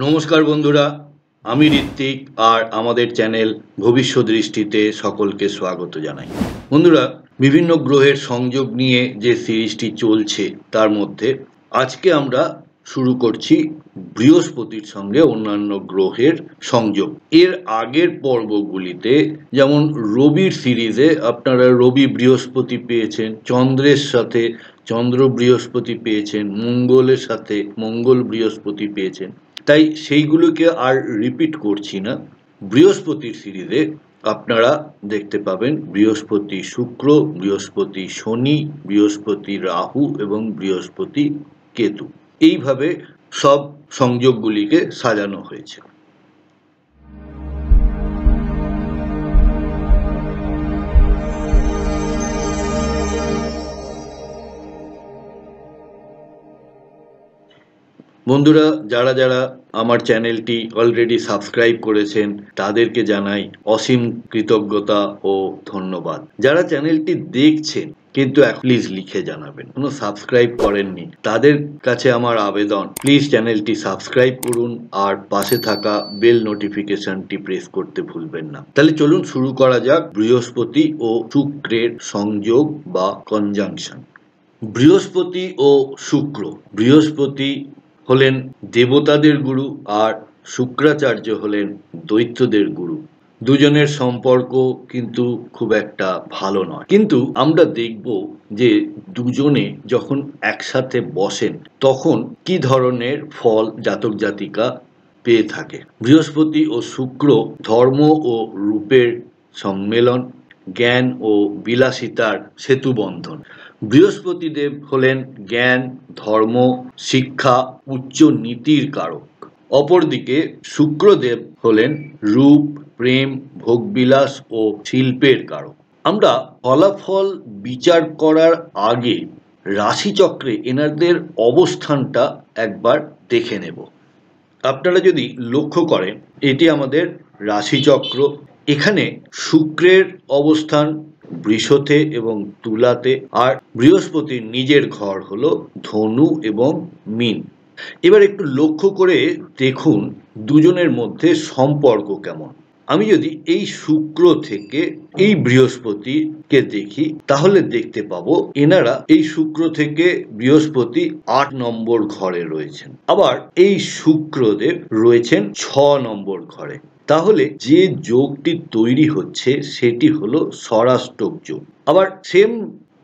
নমস্কার বন্ধুরা, আমি ঋত্বিক আর আমাদের চ্যানেল ভবিষ্যৎ দৃষ্টিতে সকলকে স্বাগত জানাই। বন্ধুরা, বিভিন্ন গ্রহের সংযোগ নিয়ে যে সিরিজটি চলছে তার মধ্যে আজকে আমরা শুরু করছি বৃহস্পতির সঙ্গে অন্যান্য গ্রহের সংযোগ। এর আগের পর্বগুলিতে যেমন রবির সিরিজে আপনারা রবি বৃহস্পতি পেয়েছেন, চন্দ্রের সাথে চন্দ্র বৃহস্পতি পেয়েছেন, মঙ্গলের সাথে মঙ্গল বৃহস্পতি পেয়েছেন। তাই সেইগুলোকে আর রিপিট করছি না। বৃহস্পতির সিরিজে আপনারা দেখতে পাবেন বৃহস্পতি শুক্র, বৃহস্পতি শনি, বৃহস্পতি রাহু এবং বৃহস্পতি কেতু। এইভাবে সব সংযোগগুলিকে সাজানো হয়েছে। বন্ধুরা, যারা যারা আমার চ্যানেলটি অলরেডি সাবস্ক্রাইব করেছেন তাদেরকে জানাই অসীম কৃতজ্ঞতা ও ধন্যবাদ। যারা চ্যানেলটি দেখছেন কিন্তু প্লিজ লিখে জানাবেন কোনো সাবস্ক্রাইব করেননি, তাদের কাছে আমার আবেদন প্লিজ চ্যানেলটি সাবস্ক্রাইব করুন আর পাশে থাকা বেল নোটিফিকেশনটি প্রেস করতে ভুলবেন না। তাহলে চলুন শুরু করা যাক বৃহস্পতি ও শুক্রের সংযোগ বা কনজাংশন। বৃহস্পতি ও শুক্র। বৃহস্পতি হলেন দেবতাদের গুরু আর শুক্রাচার্য হলেন দৈত্যদের গুরু। দুজনের সম্পর্ক কিন্তু খুব একটা ভালো নয়, কিন্তু আমরা দেখব যে দুজনে যখন একসাথে বসেন তখন কি ধরনের ফল জাতক জাতিকা পেয়ে থাকে। বৃহস্পতি ও শুক্র ধর্ম ও রূপের সম্মেলন, জ্ঞান ও বিলাসিতার সেতুবন্ধন। বৃহস্পতিদেব হলেন জ্ঞান, ধর্ম, শিক্ষা, উচ্চ নীতির কারক। অপরদিকে শুক্রদেব হলেন রূপ, প্রেম, ভোগবিলাস ও শিল্পের কারক। আমরা ফলাফল বিচার করার আগে রাশিচক্রে এনাদের অবস্থানটা একবার দেখে নেব। আপনারা যদি লক্ষ্য করেন এটি আমাদের রাশিচক্র। এখানে শুক্রের অবস্থান বৃষতে এবং তুলাতে, আর বৃহস্পতির নিজের ঘর হলো ধনু এবং মীন। এবার একটু লক্ষ্য করে দেখুন দুজনের মধ্যে সম্পর্ক কেমন। আমি যদি এই শুক্র থেকে এই বৃহস্পতিকে দেখি তাহলে দেখতে পাবো এনারা এই শুক্র থেকে বৃহস্পতি 8 নম্বর ঘরে রয়েছেন, আবার এই শুক্রদেব রয়েছেন 6 নম্বর ঘরে। তাহলে যে যোগটি তৈরি হচ্ছে সেটি হলো স্বরাষ্টক যোগ। আবার সেম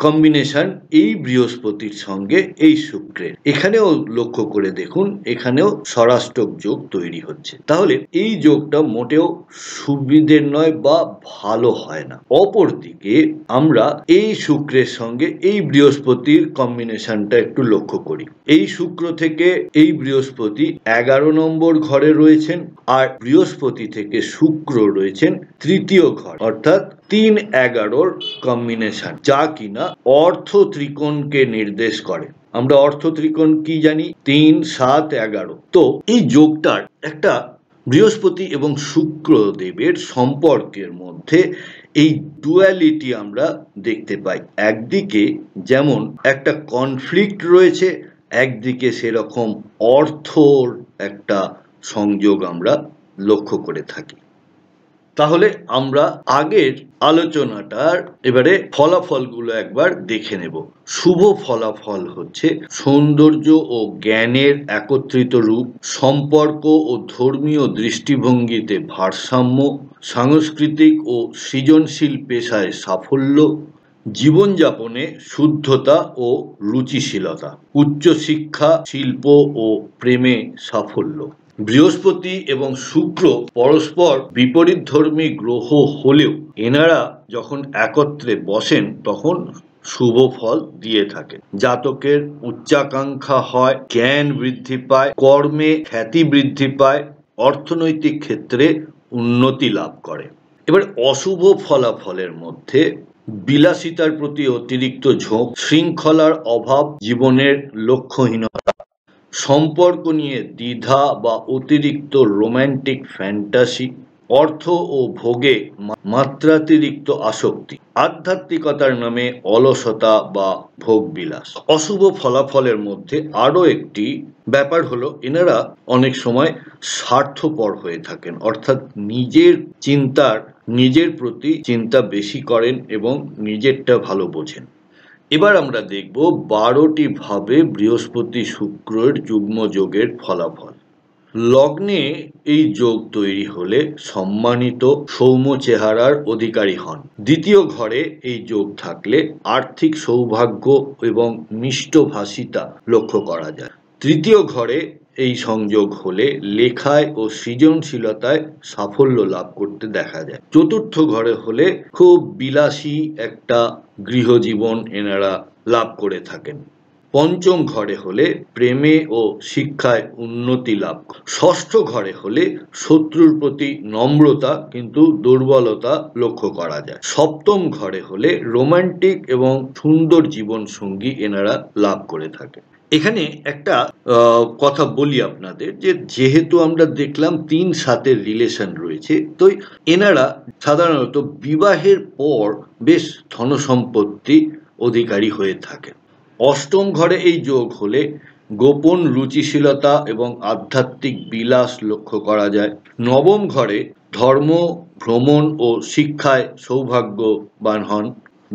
কম্বিনেশন এই বৃহস্পতির সঙ্গে এই শুক্রের, এখানেও লক্ষ্য করে দেখুন এখানেও স্বরাষ্টক যোগ তৈরি হচ্ছে। তাহলে এই যোগটা মোটেও সুবিধের নয় বা ভালো হয় না। অপরদিকে আমরা এই শুক্রের সঙ্গে এই বৃহস্পতির কম্বিনেশনটা একটু লক্ষ্য করি। এই শুক্র থেকে এই বৃহস্পতি 11 নম্বর ঘরে রয়েছেন, আর বৃহস্পতি থেকে শুক্র রয়েছেন 3য় ঘর, অর্থাৎ 3-11 কম্বিনেশন, যা কিনা অর্থ ত্রিকোণকে নির্দেশ করে। আমরা অর্থ ত্রিকোণ কি জানি? 3, 7, 11। তো এই যোগটার একটা বৃহস্পতি এবং শুক্রদেবের সম্পর্কের মধ্যে এই ডুয়ালিটি আমরা দেখতে পাই। একদিকে যেমন একটা কনফ্লিক্ট রয়েছে, একদিকে সেরকম অর্থর একটা সংযোগ আমরা লক্ষ্য করে থাকি। তাহলে আমরা আগের আলোচনাটার এবারে ফলাফলগুলো একবার দেখে নেব। শুভ ফলাফল হচ্ছে সৌন্দর্য ও জ্ঞানের একত্রিত রূপ, সম্পর্ক ও ধর্মীয় দৃষ্টিভঙ্গিতে ভারসাম্য, সাংস্কৃতিক ও সৃজনশীল পেশায় সাফল্য, জীবনযাপনে শুদ্ধতা ও রুচিশীলতা, উচ্চশিক্ষা, শিল্প ও প্রেমে সাফল্য। বৃহস্পতি এবং শুক্র পরস্পর বিপরীতধর্মী গ্রহ হলেও এনারা যখন একত্রে বসেন তখন শুভ ফল দিয়ে থাকে। জাতকের উচ্চাকাঙ্ক্ষা হয়, জ্ঞান বৃদ্ধি পায়, কর্মে খ্যাতি বৃদ্ধি পায়, অর্থনৈতিক ক্ষেত্রে উন্নতি লাভ করে। এবার অশুভ ফলাফলের মধ্যে বিলাসিতার প্রতি অতিরিক্ত ঝোঁক, শৃঙ্খলার অভাব, জীবনের লক্ষ্যহীনতা, সম্পর্ক নিয়ে দ্বিধা বা অতিরিক্ত রোম্যান্টিক ফ্যান্টাসি, অর্থ ও ভোগে মাত্রাতিরিক্ত আসক্তি, আধ্যাত্মিকতার নামে অলসতা বা ভোগবিলাস। অশুভ ফলাফলের মধ্যে আরো একটি ব্যাপার হলো এনারা অনেক সময় স্বার্থপর হয়ে থাকেন, অর্থাৎ নিজের প্রতি চিন্তা বেশি করেন এবং নিজেরটা ভালো বোঝেন। এবার আমরা দেখব 12টি ভাবে বৃহস্পতি শুক্রের যুগ্ম যোগের ফলাফল। লগ্নে এই যোগ তৈরি হলে সম্মানিত সৌম্য চেহারার অধিকারী হন। দ্বিতীয় ঘরে এই যোগ থাকলে আর্থিক সৌভাগ্য এবং মিষ্টভাষিতা লক্ষ্য করা যায়। তৃতীয় ঘরে এই সংযোগ হলে লেখায় ও সৃজনশীলতায় সাফল্য লাভ করতে দেখা যায়। চতুর্থ ঘরে হলে খুব বিলাসী একটা গৃহজীবন এনারা লাভ করে থাকেন। পঞ্চম ঘরে হলে প্রেমে ও শিক্ষায় উন্নতি লাভ। ষষ্ঠ ঘরে হলে শত্রুর প্রতি নম্রতা কিন্তু দুর্বলতা লক্ষ্য করা যায়। সপ্তম ঘরে হলে রোমান্টিক এবং সুন্দর জীবন সঙ্গী এনারা লাভ করে থাকে। এখানে একটা কথা বলি আপনাদের, যেহেতু আমরা দেখলাম 3-7 রিলেশন রয়েছে, তো এনারা সাধারণত বিবাহের পর বেশ ধনসম্পত্তি অধিকারী হয়ে থাকেন। অষ্টম ঘরে এই যোগ হলে গোপন রুচিশীলতা এবং আধ্যাত্মিক বিলাস লক্ষ্য করা যায়। নবম ঘরে ধর্ম, ভ্রমণ ও শিক্ষায় সৌভাগ্যবান হন।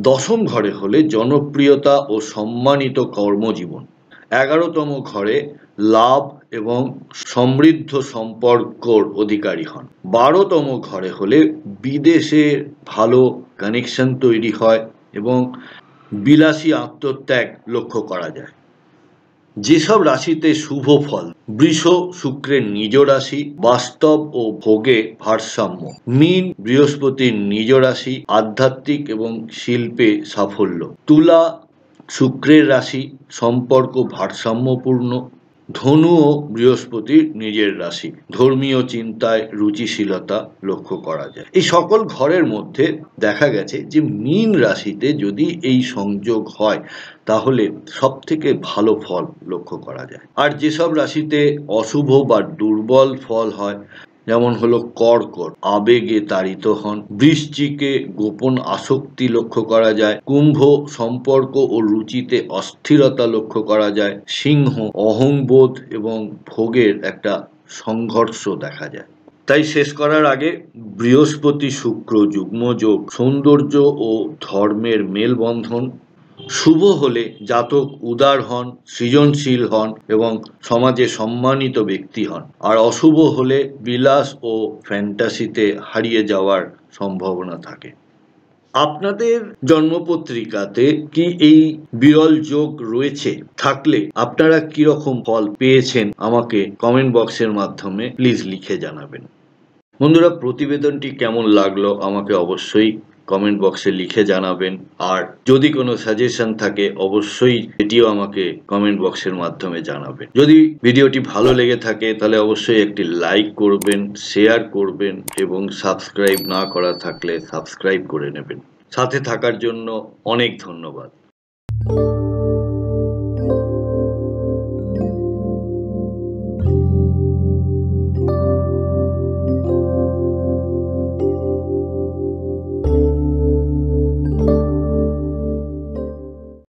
দশম ঘরে হলে জনপ্রিয়তা ও সম্মানিত কর্মজীবন। 11তম ঘরে লাভ এবং সমৃদ্ধ সম্পর্কর অধিকারী হন। 12তম ঘরে হলে বিদেশে ভালো কানেকশন তৈরি হয় এবং বিলাসী আত্মত্যাগ লক্ষ্য করা যায়। যেসব রাশিতে শুভ ফল: বৃষ শুক্রের নিজ রাশি, বাস্তব ও ভোগে ভারসাম্য। মীন বৃহস্পতির নিজ রাশি, আধ্যাত্মিক এবং শিল্পে সাফল্য। তুলা শুক্রের রাশি, সম্পর্ক ভারসাম্যপূর্ণ। ধনু ও বৃহস্পতির নিজের রাশি, ধর্মীয় চিন্তায় রুচিশীলতা লক্ষ্য করা যায়। এই সকল ঘরের মধ্যে দেখা গেছে যে মীন রাশিতে যদি এই সংযোগ হয় তাহলে সব থেকে ভালো ফল লক্ষ্য করা যায়। আর যেসব রাশিতে অশুভ বা দুর্বল ফল হয়, যেমন হলো কর্কট আবেগে তাড়িত হন, বৃশ্চিকে গোপন আসক্তি লক্ষ্য করা যায়, কুম্ভ সম্পর্ক ও রুচিতে অস্থিরতা লক্ষ্য করা যায়, সিংহ অহংবোধ এবং ভোগের একটা সংঘর্ষ দেখা যায়। তাই শেষ করার আগে বৃহস্পতি শুক্র যুগ্ম যোগ সৌন্দর্য ও ধর্মের মেলবন্ধন। শুভ হলে জাতক উদার হন, সৃজনশীল হন এবং সমাজে সম্মানিত ব্যক্তি হন। আর অশুভ হলে বিলাস ও ফ্যান্টাসিতে হারিয়ে যাওয়ার সম্ভাবনা থাকে। আপনাদের জন্মপত্রিকাতে কি এই বিরল যোগ রয়েছে? থাকলে আপনারা কিরকম ফল পেয়েছেন আমাকে কমেন্ট বক্সের মাধ্যমে প্লিজ লিখে জানাবেন। বন্ধুরা, প্রতিবেদনটি কেমন লাগলো আমাকে অবশ্যই কমেন্ট বক্সে লিখে জানাবেন। আর যদি কোনো সাজেশন থাকে অবশ্যই এটিও আমাকে কমেন্ট বক্সের মাধ্যমে জানাবেন। যদি ভিডিওটি ভালো লেগে থাকে তাহলে অবশ্যই একটি লাইক করবেন, শেয়ার করবেন এবং সাবস্ক্রাইব না করা থাকলে সাবস্ক্রাইব করে নেবেন। সাথে থাকার জন্য অনেক ধন্যবাদ।